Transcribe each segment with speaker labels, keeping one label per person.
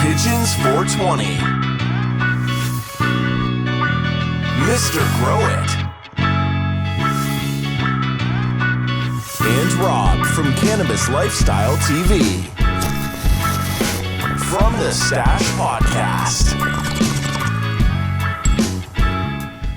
Speaker 1: Pigeons 420. Mr. Grow It. And Rob from Cannabis Lifestyle TV. From the Stash Podcast.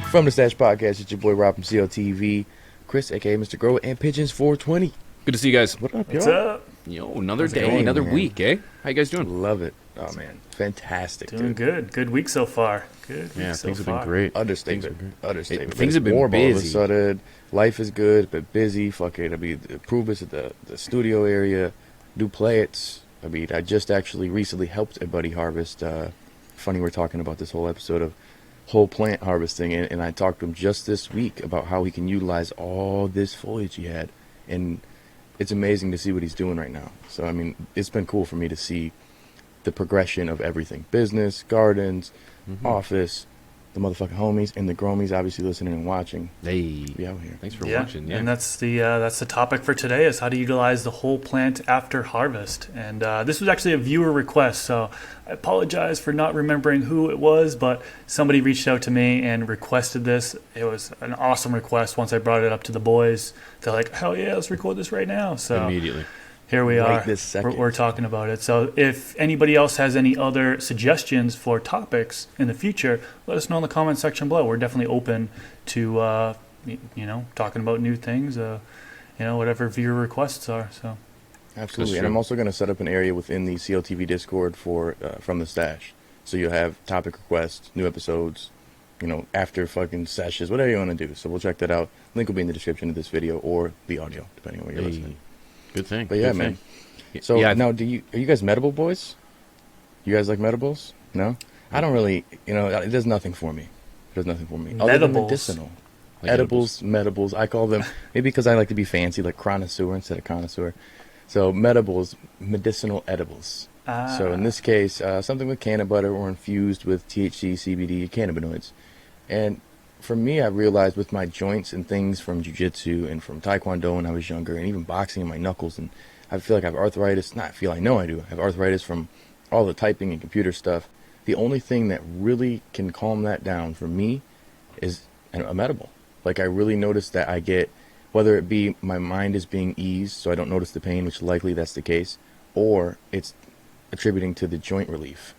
Speaker 2: From the Stash Podcast, it's your boy Rob from CLtv, Chris, aka Mr. Grow It, and Pigeons 420.
Speaker 3: Good to see you guys.
Speaker 2: What up,
Speaker 4: What's
Speaker 2: yo?
Speaker 4: up?
Speaker 3: Yo, another
Speaker 2: How's it
Speaker 3: day,
Speaker 2: going,
Speaker 3: another
Speaker 2: man?
Speaker 3: week, eh? How you guys doing?
Speaker 2: Love it. Oh, man. Fantastic,
Speaker 4: Doing
Speaker 2: dude.
Speaker 4: good. Good week so far. Good week
Speaker 3: Yeah,
Speaker 4: so
Speaker 3: things have
Speaker 4: far.
Speaker 3: been great.
Speaker 2: Understatement. Understatement.
Speaker 3: Things have been
Speaker 2: warm all of a
Speaker 3: busy.
Speaker 2: sudden. Life is good, but busy. Fucking, I mean, the improvements at the studio area, new plants. I mean, I just actually recently helped a buddy harvest. Funny we're talking about this whole episode of whole plant harvesting, and I talked to him just this week about how he can utilize all this foliage he had, and it's amazing to see what he's doing right now. So I mean, it's been cool for me to see the progression of everything: business, gardens, office, the motherfucking homies, and the gromies obviously listening and watching.
Speaker 3: Hey,
Speaker 2: Be out here.
Speaker 3: thanks for
Speaker 4: Yeah,
Speaker 3: watching. Yeah,
Speaker 4: and that's the topic for today is how to utilize the whole plant after harvest. And this was actually a viewer request, so I apologize for not remembering who it was, but somebody reached out to me and requested this. It was an awesome request. Once I brought it up to the boys, they're like, "Hell yeah, let's record this right now!" So
Speaker 3: immediately.
Speaker 4: here we
Speaker 2: Right
Speaker 4: are.
Speaker 2: this second.
Speaker 4: We're talking about it. So if anybody else has any other suggestions for topics in the future, let us know in the comment section below. We're definitely open to talking about new things. Whatever viewer requests are. So
Speaker 2: Absolutely,
Speaker 3: That's
Speaker 2: and I'm
Speaker 3: true.
Speaker 2: also going to set up an area within the CLtv Discord for from the stash. So you'll have topic requests, new episodes, after fucking sessions, whatever you want to do. So we'll check that out. Link will be in the description of this video or the audio, depending on where you're
Speaker 3: Hey,
Speaker 2: listening.
Speaker 3: good thing.
Speaker 2: But yeah,
Speaker 3: good
Speaker 2: man.
Speaker 3: thing.
Speaker 2: So
Speaker 3: yeah,
Speaker 2: now, are you guys medible boys? You guys like medibles? No, I don't really. It does nothing for me. It does nothing for me. Other than
Speaker 4: Medibles?
Speaker 2: medicinal.
Speaker 3: like
Speaker 2: Edibles, medibles. I call them, maybe because I like to be fancy, like connoisseur instead of connoisseur. So medibles, medicinal edibles. So in this case, something with canna butter or infused with THC, CBD, cannabinoids. And for me, I realized with my joints and things from jiu-jitsu and from taekwondo when I was younger, and even boxing in my knuckles, and I feel like I have arthritis. Not feel, I know I do. I have arthritis from all the typing and computer stuff. The only thing that really can calm that down for me is a medible. Like, I really notice that I get, whether it be my mind is being eased so I don't notice the pain, which likely that's the case, or it's attributing to the joint relief,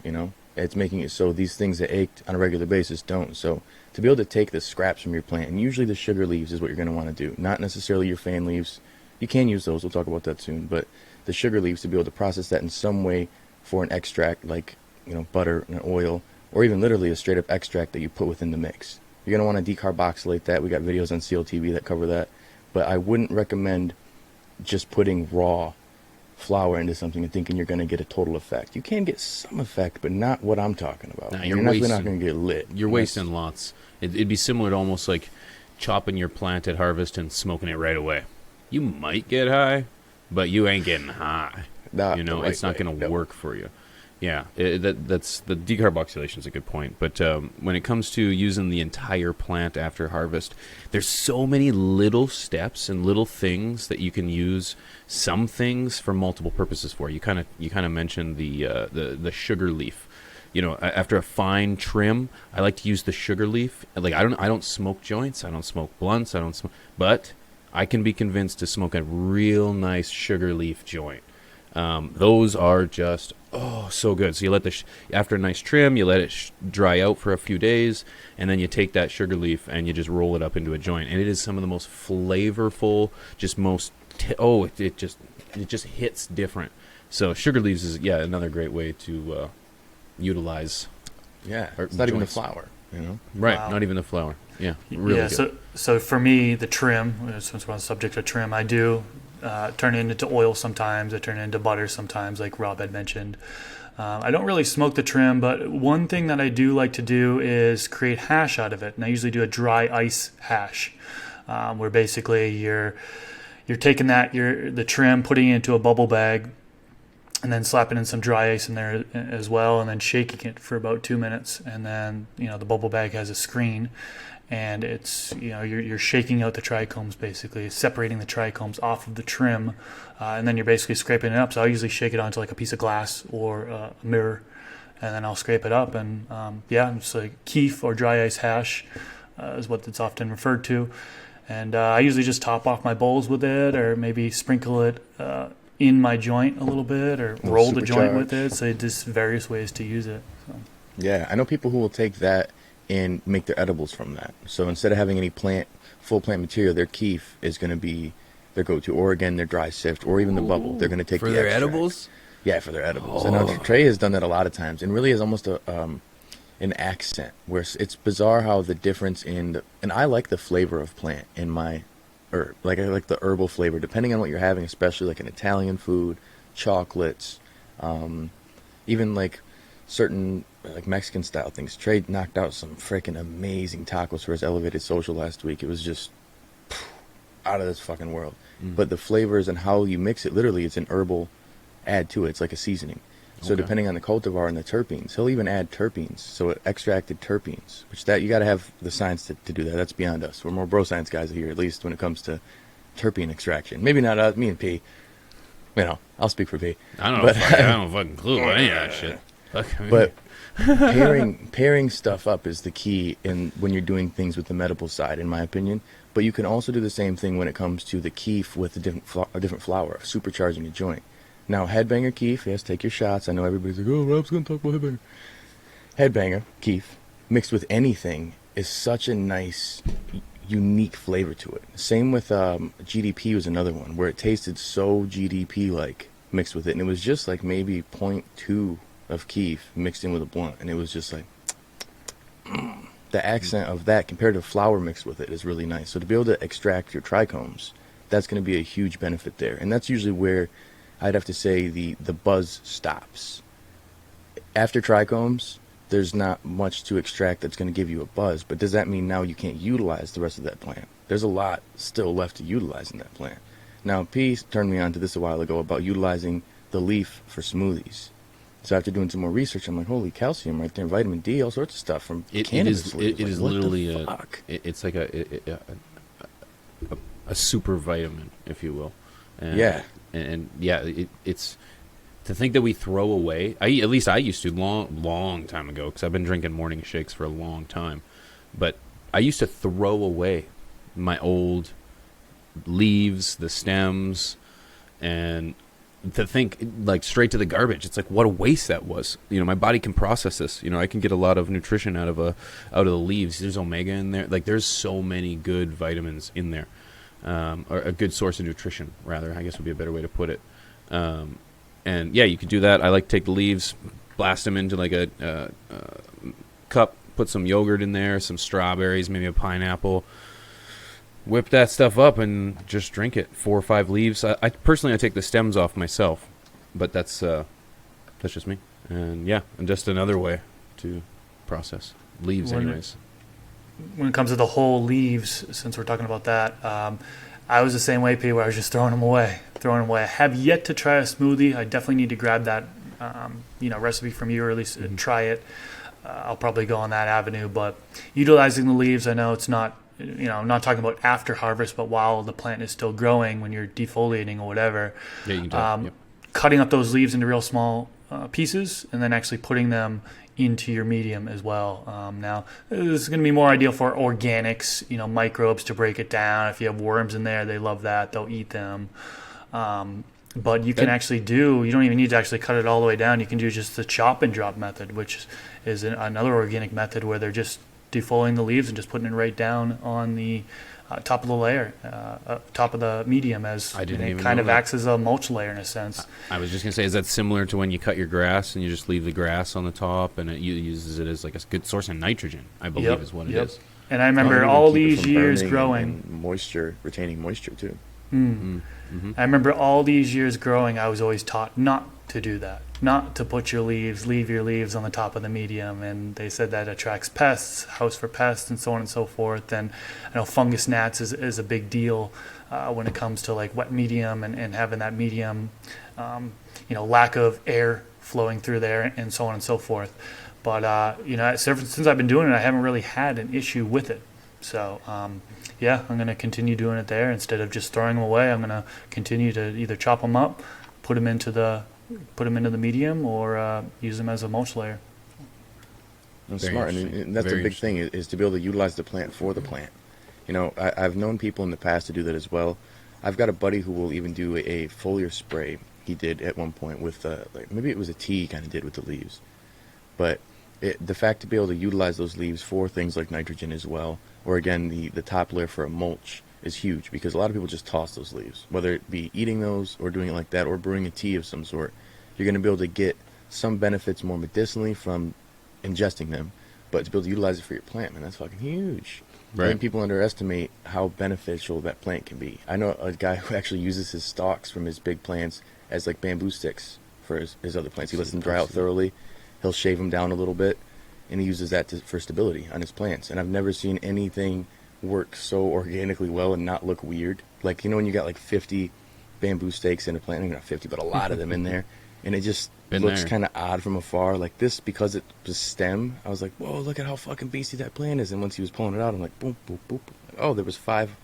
Speaker 2: It's making it so these things that ached on a regular basis don't. So to be able to take the scraps from your plant, and usually the sugar leaves is what you're going to want to do, not necessarily your fan leaves. You can use those, we'll talk about that soon, but the sugar leaves, to be able to process that in some way for an extract like, butter and oil, or even literally a straight up extract that you put within the mix. You're going to want to decarboxylate that. We got videos on CLtv that cover that. But I wouldn't recommend just putting raw flour into something and thinking you're going to get a total effect. You can get some effect, but not what I'm talking about.
Speaker 3: Nah,
Speaker 2: You're definitely not going to get lit.
Speaker 3: You're wasting lots. It'd be similar to almost like chopping your plant at harvest and smoking it right away. You might get high, but you ain't getting high.
Speaker 2: Not the right
Speaker 3: It's not
Speaker 2: way.
Speaker 3: going to
Speaker 2: No.
Speaker 3: work for you. Yeah, that's the decarboxylation is a good point. But when it comes to using the entire plant after harvest, there's so many little steps and little things that you can use some things for multiple purposes for. You kind of mentioned the sugar leaf. After a fine trim, I like to use the sugar leaf. Like I don't smoke joints, I don't smoke blunts, but I can be convinced to smoke a real nice sugar leaf joint. Those are just so good. So you let after a nice trim, you let it dry out for a few days, and then you take that sugar leaf and you just roll it up into a joint, and it is some of the most flavorful, it just hits different. So sugar leaves is another great way to utilize.
Speaker 2: Yeah,
Speaker 3: Or
Speaker 2: it's not even the
Speaker 3: joints.
Speaker 2: flour,
Speaker 3: Right,
Speaker 4: Wow.
Speaker 3: not even the flour. Yeah, really
Speaker 4: yeah.
Speaker 3: good.
Speaker 4: So for me, the trim. Since we're on the subject of trim, I do turn it into oil sometimes. I turn it into butter sometimes, like Rob had mentioned. I don't really smoke the trim, but one thing that I do like to do is create hash out of it, and I usually do a dry ice hash, where basically you're taking the trim, putting it into a bubble bag, and then slapping in some dry ice in there as well, and then shaking it for about 2 minutes, and then the bubble bag has a screen, and it's, you're shaking out the trichomes, basically separating the trichomes off of the trim, and then you're basically scraping it up. So I usually shake it onto like a piece of glass or a mirror, and then I'll scrape it up, and it's like keef or dry ice hash is what it's often referred to. And I usually just top off my bowls with it, or maybe sprinkle it in my joint a little bit, or roll the joint with it. So just various ways to use it. So.
Speaker 2: Yeah, I know people who will take that and make their edibles from that. So instead of having any full plant material, their keef is going to be their go-to, or again, their dry sift, or even the bubble. They're going to take
Speaker 3: for
Speaker 2: the
Speaker 3: their
Speaker 2: extract.
Speaker 3: edibles.
Speaker 2: Yeah, for their edibles. I know Trey has done that a lot of times, and really is almost an accent, where it's bizarre how the difference and I like the flavor of plant in my herb. Like, I like the herbal flavor, depending on what you're having, especially like an Italian food, chocolates, even like certain like Mexican style things. Trey knocked out some freaking amazing tacos for his elevated social last week. It was just out of this fucking world. But the flavors and how you mix it, literally, it's an herbal add to it. It's like a seasoning. So depending on the cultivar and the terpenes, he'll even add terpenes. So extracted terpenes, which that you got to have the science to do that. That's beyond us. We're more bro science guys here, at least when it comes to terpene extraction. Maybe not us, me and P. I'll speak for P.
Speaker 3: I don't know. I don't fucking clue about any of that shit.
Speaker 2: But pairing stuff up is the key when you're doing things with the medical side, in my opinion. But you can also do the same thing when it comes to the keef with a different flower, supercharging a joint. Now, headbanger keef, yes, take your shots. I know everybody's like, oh, Rob's going to talk about headbanger. Headbanger keef, mixed with anything, is such a nice, unique flavor to it. Same with GDP was another one, where it tasted so GDP-like mixed with it. And it was just like maybe 0.2 of keef mixed in with a blunt. And it was just like, the accent of that compared to flour mixed with it is really nice. So to be able to extract your trichomes, that's going to be a huge benefit there. And that's usually where I'd have to say the buzz stops. After trichomes, there's not much to extract that's going to give you a buzz. But does that mean now you can't utilize the rest of that plant? There's a lot still left to utilize in that plant. Now, P turned me on to this a while ago about utilizing the leaf for smoothies. So after doing some more research, I'm like, holy, calcium right there, vitamin D, all sorts of stuff from cannabis.
Speaker 3: It is literally it's like a super vitamin, if you will. And it's to think that we throw away. At least I used to long time ago, because I've been drinking morning shakes for a long time. But I used to throw away my old leaves, the stems, and to think like straight to the garbage. It's like, what a waste that was. My body can process this. I can get a lot of nutrition out of the leaves. There's omega in there. Like, there's so many good vitamins in there. Or a good source of nutrition, rather, I guess would be a better way to put it. And yeah, you could do that. I like to take the leaves, blast them into like a cup, put some yogurt in there, some strawberries, maybe a pineapple, whip that stuff up and just drink it. 4 or 5 leaves. I personally take the stems off myself, but that's just me. And yeah, and just another way to process leaves, anyways.
Speaker 4: When it comes to the whole leaves, since we're talking about that, I was the same way, P, where I was just throwing them away. I have yet to try a smoothie. I definitely need to grab that, recipe from you, or at least try it. I'll probably go on that avenue. But utilizing the leaves, I know it's not, I'm not talking about after harvest, but while the plant is still growing, when you're defoliating or whatever.
Speaker 3: Yeah, you can do
Speaker 4: cutting up those leaves into real small pieces, and then actually putting them into your medium as well. Now, this is going to be more ideal for organics, microbes to break it down. If you have worms in there, they love that. They'll eat them. But you can actually you don't even need to actually cut it all the way down. You can do just the chop and drop method, which is another organic method where they're just defoliating the leaves and just putting it right down on the top of the layer, top of the medium, as it kind of acts as a mulch layer in a sense.
Speaker 3: I was just going to say, is that similar to when you cut your grass and you just leave the grass on the top and it uses it as like a good source of nitrogen, I believe is what it is.
Speaker 4: And I remember all these years growing.
Speaker 2: And retaining moisture too.
Speaker 3: Mm-hmm.
Speaker 4: I remember all these years growing, I was always taught not to do that, not to put leave your leaves on the top of the medium. And they said that attracts pests, house for pests, and so on and so forth. And I know fungus gnats is a big deal when it comes to like wet medium and having that medium, lack of air flowing through there and so on and so forth. But, since I've been doing it, I haven't really had an issue with it. So yeah, I'm going to continue doing it there instead of just throwing them away. I'm going to continue to either chop them up, put them into the medium, or use them as a mulch layer.
Speaker 2: That's
Speaker 3: Very
Speaker 2: smart,
Speaker 3: interesting.
Speaker 2: and that's
Speaker 3: Very
Speaker 2: a big thing is to be able to utilize the plant for the plant. You know, I've known people in the past to do that as well. I've got a buddy who will even do a foliar spray. He did at one point with like maybe it was a tea he kind of did with the leaves, but the fact to be able to utilize those leaves for things like nitrogen as well, or again the top layer for a mulch is huge, because a lot of people just toss those leaves, whether it be eating those or doing it like that or brewing a tea of some sort. You're going to be able to get some benefits more medicinally from ingesting them, but to be able to utilize it for your plant, man, that's fucking huge.
Speaker 3: Right.
Speaker 2: I think people underestimate how beneficial that plant can be. I know a guy who actually uses his stalks from his big plants as like bamboo sticks for his other plants. He lets them dry out thoroughly. He'll shave them down a little bit, and he uses that for stability on his plants. And I've never seen anything work so organically well and not look weird. Like, you know, when you got like 50 bamboo stakes in a plant, maybe not 50, but a lot of them in there, and it just looks kind of odd from afar. Like this, because it was stem, I was like, whoa, look at how fucking beastie that plant is. And once he was pulling it out, I'm like, boom, boom, boom. Oh, there was 5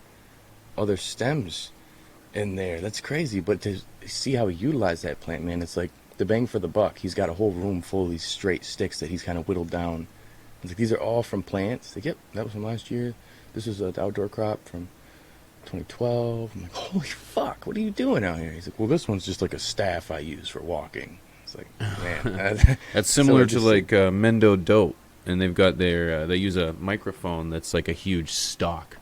Speaker 2: other stems in there. That's crazy. But to see how he utilized that plant, man, it's like the bang for the buck. He's got a whole room full of these straight sticks that he's kind of whittled down. It's like, these are all from plants. Like, yep, that was from last year. This is the outdoor crop from 2012. I'm like, holy fuck, what are you doing out here? He's like, well, this one's just like a staff I use for walking. It's like, man.
Speaker 3: That's similar to like Mendo Dope, and they've got their they use a microphone that's like a huge stalk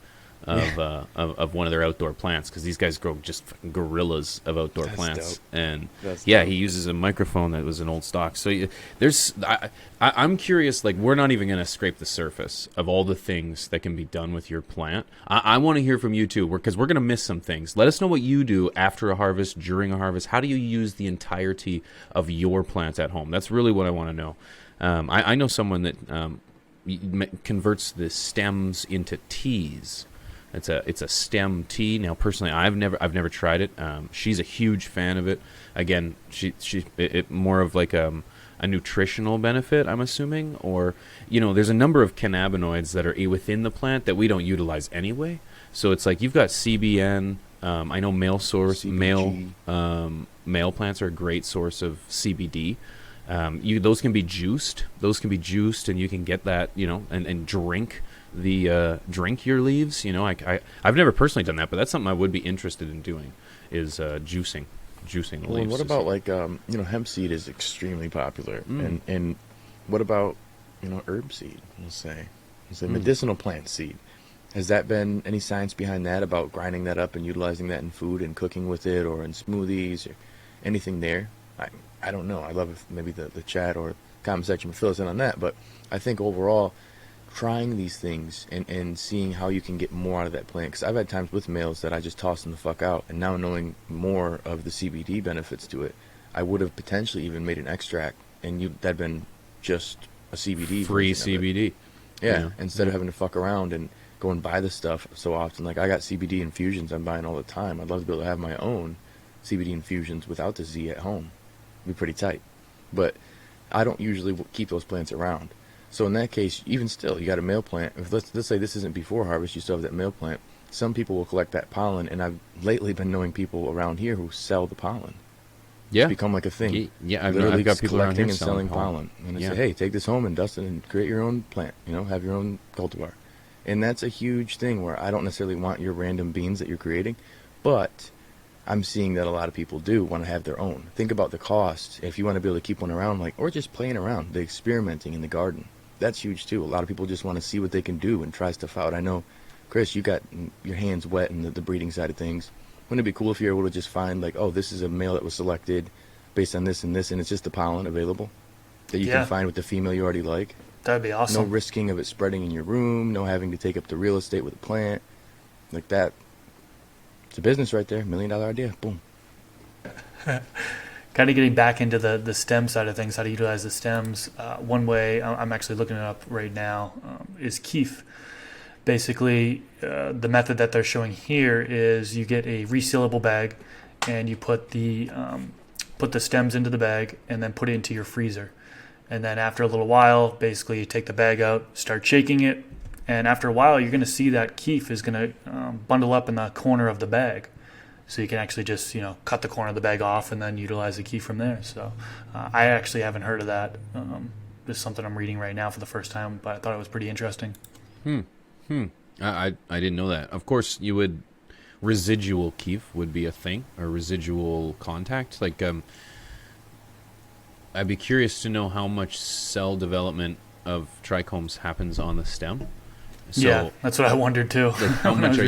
Speaker 3: of one of their outdoor plants, because these guys grow just fucking gorillas of outdoor plants.
Speaker 2: Dope.
Speaker 3: And
Speaker 2: That's
Speaker 3: yeah,
Speaker 2: dope.
Speaker 3: he uses a microphone that was an old stock. So there's I'm curious, like, we're not even going to scrape the surface of all the things that can be done with your plant. I want to hear from you too, because we're going to miss some things. Let us know what you do after a harvest, during a harvest. How do you use the entirety of your plants at home? That's really what I want to know. I know someone that converts the stems into teas. It's a stem tea. Now, personally, I've never tried it. She's a huge fan of it. Again, it more of like a nutritional benefit, I'm assuming, or there's a number of cannabinoids that are within the plant that we don't utilize anyway. So it's like you've got CBN. I know male plants are a great source of CBD. Those can be juiced. And you can get that, and drink your leaves. I've never personally done that, but that's something I would be interested in doing, is juicing the
Speaker 2: Well,
Speaker 3: leaves.
Speaker 2: and what about like hemp seed is extremely popular, and what about herb seed? We'll say medicinal plant seed. Has that been any science behind that, about grinding that up and utilizing that in food and cooking with it, or in smoothies, or anything there? I don't know. I'd love if maybe the chat or comment section would fill us in on that. But I think overall, trying these things and seeing how you can get more out of that plant. Because I've had times with males that I just toss them the fuck out. And now knowing more of the CBD benefits to it, I would have potentially even made an extract. And that'd been just a CBD.
Speaker 3: Free
Speaker 2: version of it.
Speaker 3: CBD.
Speaker 2: Yeah, instead of having to fuck around and go and buy the stuff so often. Like, I got CBD infusions I'm buying all the time. I'd love to be able to have my own CBD infusions without the Z at home. It'd be pretty tight. But I don't usually keep those plants around. So in that case, even still, you got a male plant. If let's say this isn't before harvest, you still have that male plant. Some people will collect that pollen, and I've lately been knowing people around here who sell the pollen.
Speaker 3: Yeah,
Speaker 2: It's become like a thing.
Speaker 3: Yeah, I've
Speaker 2: Literally
Speaker 3: got people around
Speaker 2: collecting
Speaker 3: here
Speaker 2: and selling pollen. And I say, hey, take this home and dust it and create your own plant. Have your own cultivar. And that's a huge thing where I don't necessarily want your random beans that you're creating, but I'm seeing that a lot of people do want to have their own. Think about the cost if you want to be able to keep one around, or just playing around, the experimenting in the garden. That's huge too. A lot of people just want to see what they can do and try stuff out. I know, Chris, you got your hands wet in the breeding side of things. Wouldn't it be cool if you're able to just find this is a male that was selected based on this and this, and it's just the pollen available that you can find with the female you already like?
Speaker 4: That'd be awesome.
Speaker 2: No risking of it spreading in your room, no having to take up the real estate with a plant like that. It's a business right there. $1 million idea. Boom.
Speaker 4: Kind of getting back into the stem side of things, how to utilize the stems. One way, I'm actually looking it up right now, is keef. Basically, the method that they're showing here is you get a resealable bag, and you put the stems into the bag, and then put it into your freezer. And then after a little while, basically you take the bag out, start shaking it, And after a while, you're going to see that keef is going to bundle up in the corner of the bag. So you can actually just, cut the corner of the bag off and then utilize the keef from there. So I actually haven't heard of that. This is something I'm reading right now for the first time, but I thought it was pretty interesting.
Speaker 3: I didn't know that. Of course, you would residual keef would be a thing, or residual contact. Like, I'd be curious to know how much cell development of trichomes happens on the stem. So,
Speaker 4: yeah, that's what I wondered too.
Speaker 3: Like how much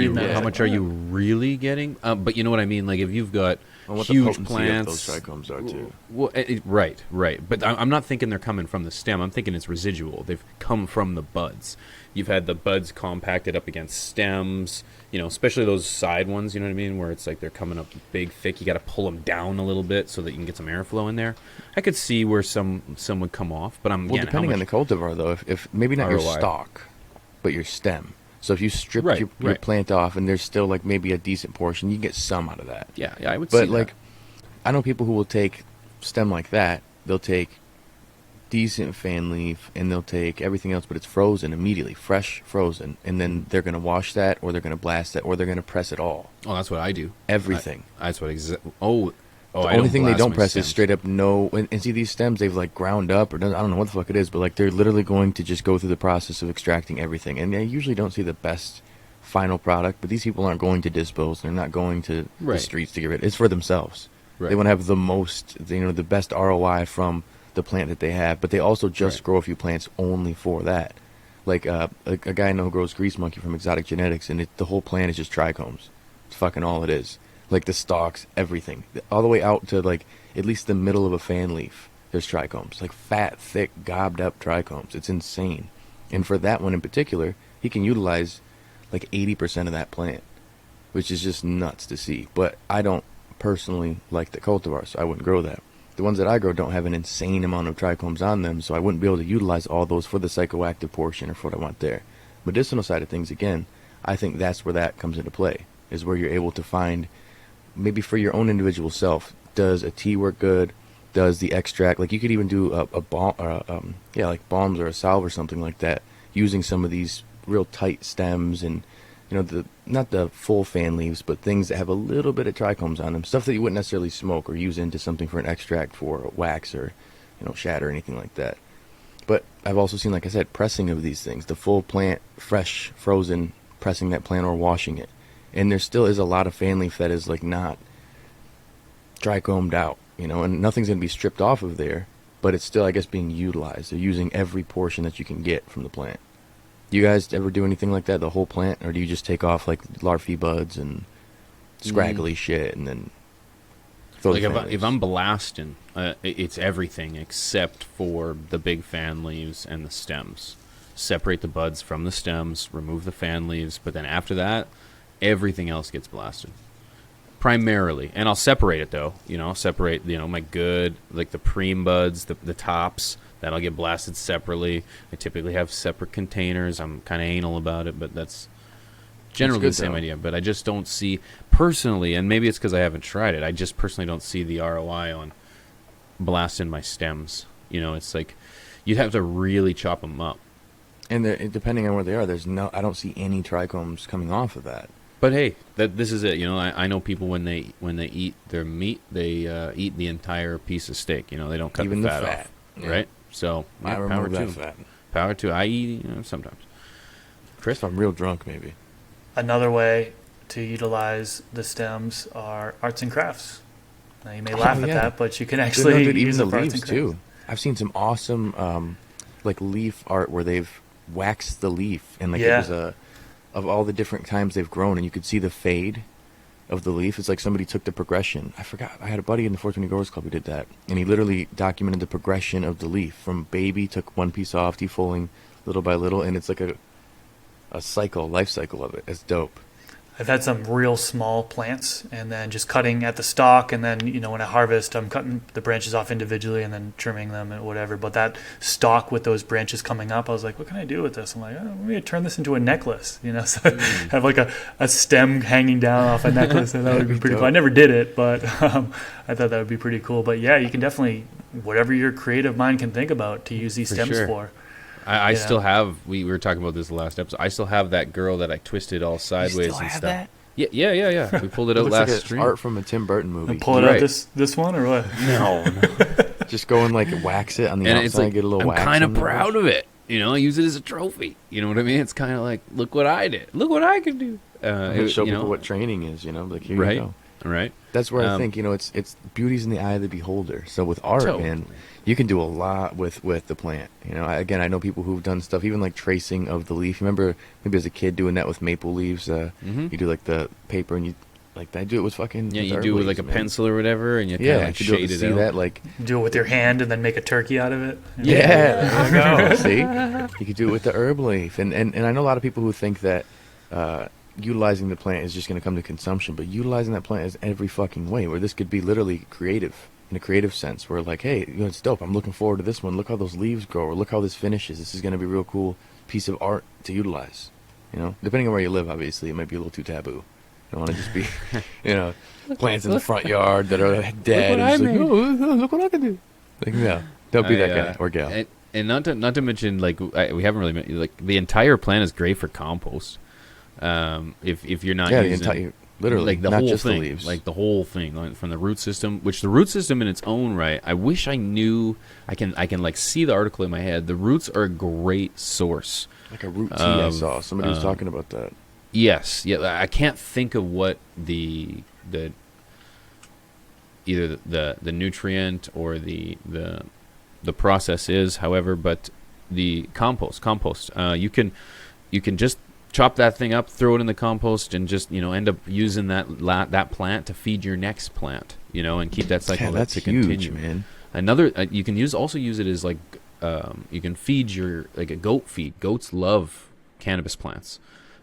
Speaker 3: are you really getting? But you know what I mean. Like if you've got huge plants,
Speaker 2: those trichomes are too.
Speaker 3: Well, right. But I'm not thinking they're coming from the stem. I'm thinking it's residual. They've come from the buds. You've had the buds compacted up against stems. Especially those side ones. You know what I mean, where it's like they're coming up big, thick. You got to pull them down a little bit so that you can get some airflow in there. I could see where some would come off, but
Speaker 2: depending on the cultivar though. If maybe not
Speaker 3: ROI.
Speaker 2: your stalk, but your stem. So if you strip your plant off and there's still like maybe a decent portion, you get some out of that.
Speaker 3: Yeah, I would see that.
Speaker 2: But like, I know people who will take stem like that. They'll take decent fan leaf and they'll take everything else, but it's frozen immediately, fresh frozen, and then they're going to wash that, or they're going to blast that, or they're going to press it all.
Speaker 3: Oh, that's what I do.
Speaker 2: Everything.
Speaker 3: That's what the
Speaker 2: only thing they don't press is straight up no. And see, these stems, they've like ground up, or I don't know what the fuck it is, but like they're literally going to just go through the process of extracting everything. And they usually don't see the best final product, but these people aren't going to dispos. They're not going to the streets to get rid of it. It's for themselves. Right. They want to have the most, the best ROI from the plant that they have, but they also just grow a few plants only for that. Like a guy I know who grows grease monkey from Exotic Genetics, and the whole plant is just trichomes. It's fucking all it is. Like the stalks, everything, all the way out to like at least the middle of a fan leaf. There's trichomes, like fat, thick, gobbed up trichomes. It's insane. And for that one in particular, he can utilize like 80% of that plant, which is just nuts to see. But I don't personally like the cultivar, so I wouldn't grow that. The ones that I grow don't have an insane amount of trichomes on them, so I wouldn't be able to utilize all those for the psychoactive portion or for what I want there. Medicinal side of things, again, I think that's where that comes into play, is where you're able to find, maybe for your own individual self, does a tea work good? Does the extract, like you could even do a balm, like balms or a salve or something like that, using some of these real tight stems and, not the full fan leaves, but things that have a little bit of trichomes on them, stuff that you wouldn't necessarily smoke or use into something for an extract for wax or, shad or anything like that. But I've also seen, like I said, pressing of these things, the full plant, fresh, frozen, pressing that plant or washing it. And there still is a lot of fan leaf that is like not trichomed out, and nothing's going to be stripped off of there, but it's still, I guess, being utilized. They're using every portion that you can get from the plant. Do you guys ever do anything like that, the whole plant, or do you just take off like larvae buds and scraggly shit and then throw
Speaker 3: like
Speaker 2: the
Speaker 3: if I'm blasting, it's everything except for the big fan leaves and the stems. Separate the buds from the stems, remove the fan leaves, but then after that, everything else gets blasted. Primarily, and I'll separate it though. I'll separate my good, like the preem buds, the tops. That'll get blasted separately. I typically have separate containers. I'm kind of anal about it, but that's generally the same idea. But I just don't see, personally, and maybe it's because I haven't tried it, I just personally don't see the ROI on blasting my stems. It's like you'd have to really chop them up.
Speaker 2: And depending on where they are, I don't see any trichomes coming off of that.
Speaker 3: But hey, this is it. I know people when they eat their meat, they eat the entire piece of steak. They don't cut
Speaker 2: even
Speaker 3: the fat off,
Speaker 2: yeah.
Speaker 3: right? So
Speaker 2: I remove that fat.
Speaker 3: Power to. I eat sometimes.
Speaker 2: Chris, if I'm real drunk, maybe.
Speaker 4: Another way to utilize the stems are arts and crafts. Now you may laugh at that, but you can actually use
Speaker 2: the
Speaker 4: them
Speaker 2: leaves too. I've seen some awesome like leaf art where they've waxed the leaf and like it was of all the different times they've grown, and you could see the fade of the leaf. It's like somebody took the progression. I forgot. I had a buddy in the 420 Growers Club who did that, and he literally documented the progression of the leaf from baby, took one piece off, defoliing little by little, and it's like a life cycle of it. It's dope.
Speaker 4: I've had some real small plants, and then just cutting at the stalk, and then when I harvest, I'm cutting the branches off individually and then trimming them and whatever. But that stalk with those branches coming up, I was like, what can I do with this? I'm like, maybe turn this into a necklace, so have like a stem hanging down off a necklace, and that would be pretty cool. I never did it, but I thought that would be pretty cool. But yeah, you can definitely, whatever your creative mind can think about, to use these stems for.
Speaker 3: I still have. We were talking about this the last episode. I still have that girl that I twisted all sideways and stuff.
Speaker 2: That?
Speaker 3: Yeah. We pulled it out
Speaker 2: Looks
Speaker 3: last
Speaker 2: like
Speaker 3: stream.
Speaker 2: art from a Tim Burton movie.
Speaker 4: And pull it
Speaker 3: Right.
Speaker 4: out this one or what?
Speaker 3: No.
Speaker 2: Just go and like wax it on the
Speaker 3: And
Speaker 2: outside,
Speaker 3: it's like,
Speaker 2: get a little wax.
Speaker 3: I'm kind of
Speaker 2: on there.
Speaker 3: proud of it. You know, I use it as a trophy. You know what I mean? It's kind of like, look what I did. Look what I can do.
Speaker 2: Show
Speaker 3: you
Speaker 2: people
Speaker 3: know,
Speaker 2: what training is, like here
Speaker 3: right,
Speaker 2: you go.
Speaker 3: right.
Speaker 2: That's where I think, it's beauty's in the eye of the beholder. So with art,
Speaker 3: Totally.
Speaker 2: man, you can do a lot with the plant. I know people who've done stuff, even like tracing of the leaf. You remember maybe as a kid doing that with maple leaves? You do like the paper and you, like I do it with fucking.
Speaker 3: Yeah,
Speaker 2: with
Speaker 3: you
Speaker 2: herb
Speaker 3: do it with
Speaker 2: leaves,
Speaker 3: like a
Speaker 2: man.
Speaker 3: pencil or whatever, and you kind
Speaker 2: Yeah,
Speaker 3: of like
Speaker 2: to be able
Speaker 3: shade
Speaker 2: to
Speaker 3: it
Speaker 2: see
Speaker 3: out.
Speaker 2: that, like,
Speaker 4: Do it with your hand and then make a turkey out of it.
Speaker 2: yeah, there you go. See, you could do it with the herb leaf, and I know a lot of people who think that utilizing the plant is just going to come to consumption, but utilizing that plant is every fucking way. Where this could be literally creative in a creative sense. Where like, hey, it's dope. I'm looking forward to this one. Look how those leaves grow, or look how this finishes. This is going to be a real cool piece of art to utilize. Depending on where you live, obviously, it might be a little too taboo. You don't want to just be, plants in the front yard that are dead.
Speaker 3: Look what
Speaker 2: and
Speaker 3: I
Speaker 2: just like,
Speaker 3: made.
Speaker 2: oh, look what I can do. Like, no, don't be that guy or gal.
Speaker 3: And not to mention, like, we haven't really like the entire plant is great for compost. If you're not using
Speaker 2: literally,
Speaker 3: like the
Speaker 2: not
Speaker 3: whole
Speaker 2: just
Speaker 3: thing,
Speaker 2: the leaves.
Speaker 3: like the whole thing, like from the root system, which the root system in its own right, I wish I knew. I can like see the article in my head. The roots are a great source.
Speaker 2: Like a root tea I saw. Somebody was talking about that.
Speaker 3: Yes, yeah. I can't think of what the either the nutrient or the process is. However, but the compost, you can just chop that thing up, throw it in the compost, and just end up using that plant to feed your next plant. And keep that cycle
Speaker 2: That's
Speaker 3: to
Speaker 2: huge,
Speaker 3: continue.
Speaker 2: man.
Speaker 3: Another you can also use it as like you can feed like a goat feed. Goats love cannabis plants.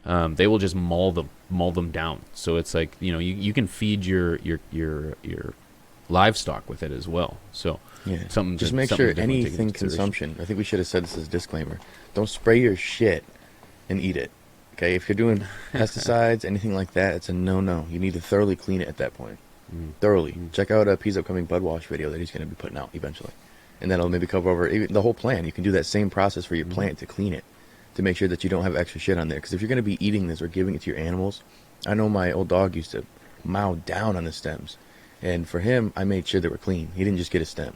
Speaker 3: They will just maul them down. So it's like you can feed your livestock with it as well. So
Speaker 2: Yeah.
Speaker 3: something
Speaker 2: Just
Speaker 3: to-
Speaker 2: make
Speaker 3: something
Speaker 2: sure
Speaker 3: to definitely take
Speaker 2: anything
Speaker 3: into consideration.
Speaker 2: consumption. I think we should have said this as a disclaimer. Don't spray your shit and eat it. Okay, if you're doing pesticides, anything like that, it's a no-no. You need to thoroughly clean it at that point. Thoroughly. Check out P's upcoming bud wash video that he's going to be putting out eventually. And that'll maybe cover over even the whole plant. You can do that same process for your plant to clean it, to make sure that you don't have extra shit on there. Because if you're going to be eating this or giving it to your animals, I know my old dog used to mow down on the stems. And for him, I made sure they were clean. He didn't just get a stem.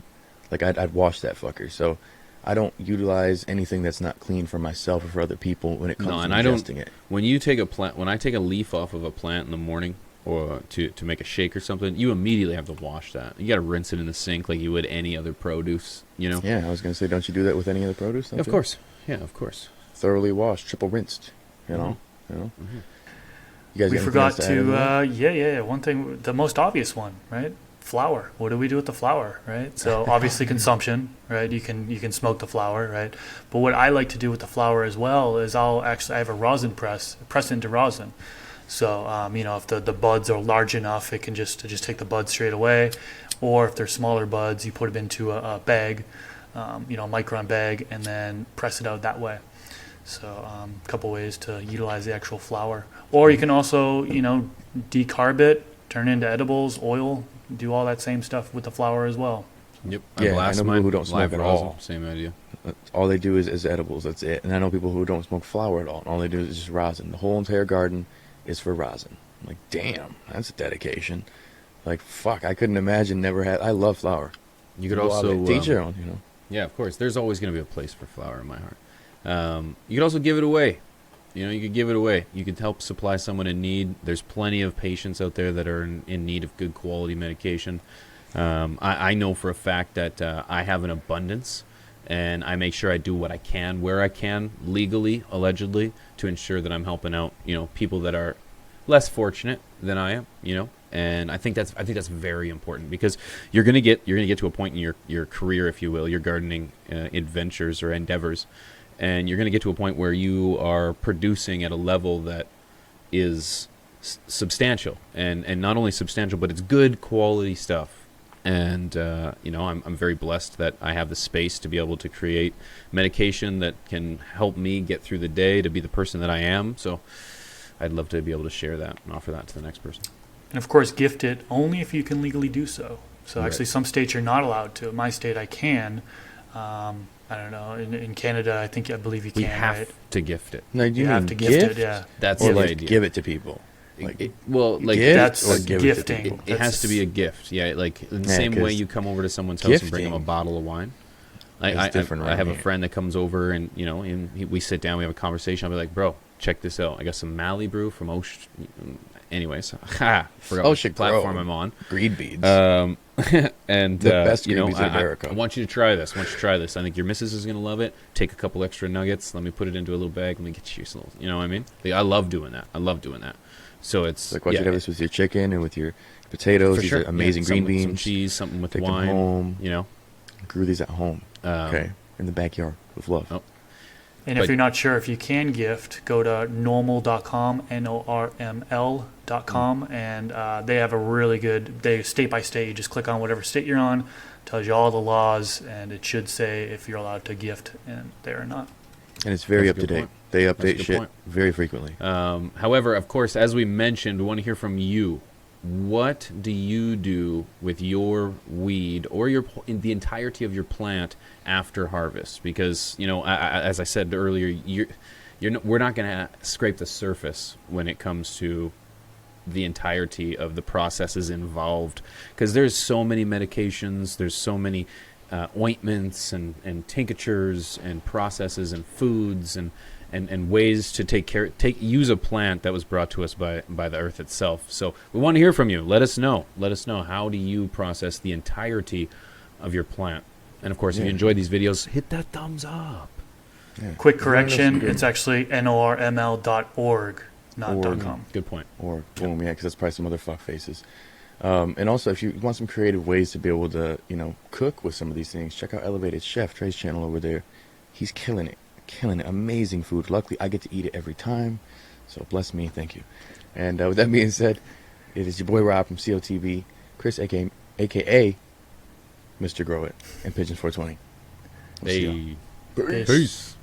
Speaker 2: Like, I'd wash that fucker. So I don't utilize anything that's not clean for myself or for other people when it comes to ingesting it.
Speaker 3: When you take when I take a leaf off of a plant in the morning, or to make a shake or something, you immediately have to wash that. You got to rinse it in the sink like you would any other produce.
Speaker 2: Yeah, I was going to say, don't you do that with any other produce?
Speaker 3: Of course. Yeah, of course.
Speaker 2: Thoroughly washed, triple rinsed. You know. You guys
Speaker 4: We
Speaker 2: got anything
Speaker 4: forgot
Speaker 2: else add on that?
Speaker 4: one thing, the most obvious one, right? Flour. What do we do with the flour, right? So obviously consumption, right? You can smoke the flour, right? But what I like to do with the flour as well is I have a rosin press it into rosin. So if the buds are large enough, it can just take the buds straight away, or if they're smaller buds, you put them into a bag, a micron bag, and then press it out that way. So a couple ways to utilize the actual flour, or you can also decarb it, turn it into edibles, oil, do all that same stuff with the flour as well.
Speaker 3: Yep.
Speaker 2: Yeah, I know people who don't smoke
Speaker 3: live
Speaker 2: at
Speaker 3: rosin,
Speaker 2: all.
Speaker 3: Same idea.
Speaker 2: All they do is edibles. That's it. And I know people who don't smoke flour at all. And all they do is just rosin. The whole entire garden is for rosin. I'm like, damn, that's a dedication. Like, fuck, I couldn't imagine I love flour.
Speaker 3: You could
Speaker 2: Love
Speaker 3: also
Speaker 2: it. Teach your own,
Speaker 3: Yeah, of course. There's always going to be a place for flour in my heart. You could also give it away. You could give it away. You could help supply someone in need. There's plenty of patients out there that are in need of good quality medication. I know for a fact that I have an abundance, and I make sure I do what I can, where I can, legally, allegedly, to ensure that I'm helping out, people that are less fortunate than I am, And I think that's very important, because you're gonna get to a point in your career, if you will, your gardening adventures or endeavors, and you're gonna get to a point where you are producing at a level that is substantial, and not only substantial, but it's good quality stuff. And I'm very blessed that I have the space to be able to create medication that can help me get through the day to be the person that I am. So I'd love to be able to share that and offer that to the next person.
Speaker 4: And of course, gift it only if you can legally do so. So
Speaker 3: Right.
Speaker 4: actually, some states you're not allowed to. In my state, I can. I don't know. In Canada, I believe you
Speaker 3: We
Speaker 4: can,
Speaker 3: have
Speaker 4: right?
Speaker 3: to gift it.
Speaker 2: No,
Speaker 4: You have to gift it, yeah.
Speaker 3: That's
Speaker 2: or
Speaker 3: the
Speaker 2: like
Speaker 3: idea.
Speaker 2: give it to people. Like
Speaker 3: Like
Speaker 2: gift
Speaker 4: That's
Speaker 2: or give it to
Speaker 4: gifting.
Speaker 2: people.
Speaker 3: it has to be a gift. Yeah, like in the
Speaker 2: Yeah,
Speaker 3: same way
Speaker 2: 'cause
Speaker 3: you come over to someone's house and bring them a
Speaker 2: gifting
Speaker 3: bottle of wine.
Speaker 2: is different
Speaker 3: I
Speaker 2: around
Speaker 3: have a
Speaker 2: here.
Speaker 3: friend that comes over and we sit down, we have a conversation. I'll be like, bro, check this out. I got some Mali brew from anyways, forgot
Speaker 2: Ocean
Speaker 3: what platform
Speaker 2: Grove.
Speaker 3: I'm on.
Speaker 2: Greed beads.
Speaker 3: And
Speaker 2: The best
Speaker 3: you know,
Speaker 2: green beans in America.
Speaker 3: I want you to try this. I think your missus is gonna love it. Take a couple extra nuggets. Let me put it into a little bag. Let me get you some little. You know what I mean? Like, I love doing that. So it's
Speaker 2: like watch you have this with your chicken and with your potatoes.
Speaker 3: for
Speaker 2: These
Speaker 3: sure.
Speaker 2: are amazing green
Speaker 3: something with
Speaker 2: beans.
Speaker 3: some cheese, something with
Speaker 2: Take them
Speaker 3: wine.
Speaker 2: home.
Speaker 3: You know.
Speaker 2: Grew these at home. Okay, in the backyard with love.
Speaker 3: Oh.
Speaker 4: And
Speaker 3: But-
Speaker 4: if you're not sure if you can gift, go to normal.com, NORML.com, and they have a really good, state by state, you just click on whatever state you're on, tells you all the laws, and it should say if you're allowed to gift and there or not.
Speaker 2: And it's very
Speaker 3: That's a
Speaker 2: up to
Speaker 3: good
Speaker 2: date.
Speaker 3: point.
Speaker 2: They
Speaker 3: That's a
Speaker 2: update
Speaker 3: good
Speaker 2: shit
Speaker 3: point.
Speaker 2: very frequently.
Speaker 3: However, of course, as we mentioned, we want to hear from you. What do you do with your weed or in the entirety of your plant after harvest? Because as I said earlier, we're not going to scrape the surface when it comes to the entirety of the processes involved. Because there's so many medications, there's so many ointments and tinctures and processes and foods and ways to use a plant that was brought to us by the earth itself. So we want to hear from you. Let us know. How do you process the entirety of your plant? And of course, if you enjoyed these videos, hit that thumbs up.
Speaker 2: Yeah.
Speaker 4: Quick correction, it's actually NORML.org, not
Speaker 2: Org.
Speaker 4: .com.
Speaker 3: Good point.
Speaker 2: Or boom, yeah, because that's probably some other fuck faces. And also, if you want some creative ways to be able to, cook with some of these things, check out Elevated Chef, Trey's channel over there. He's killing it. Amazing food. Luckily, I get to eat it every time. So bless me, thank you. And with that being said, it is your boy Rob from CLtv, Chris, aka Mr. Grow It, and Pigeons 420. We'll see y'all.
Speaker 3: Hey.
Speaker 4: Peace.
Speaker 3: Peace.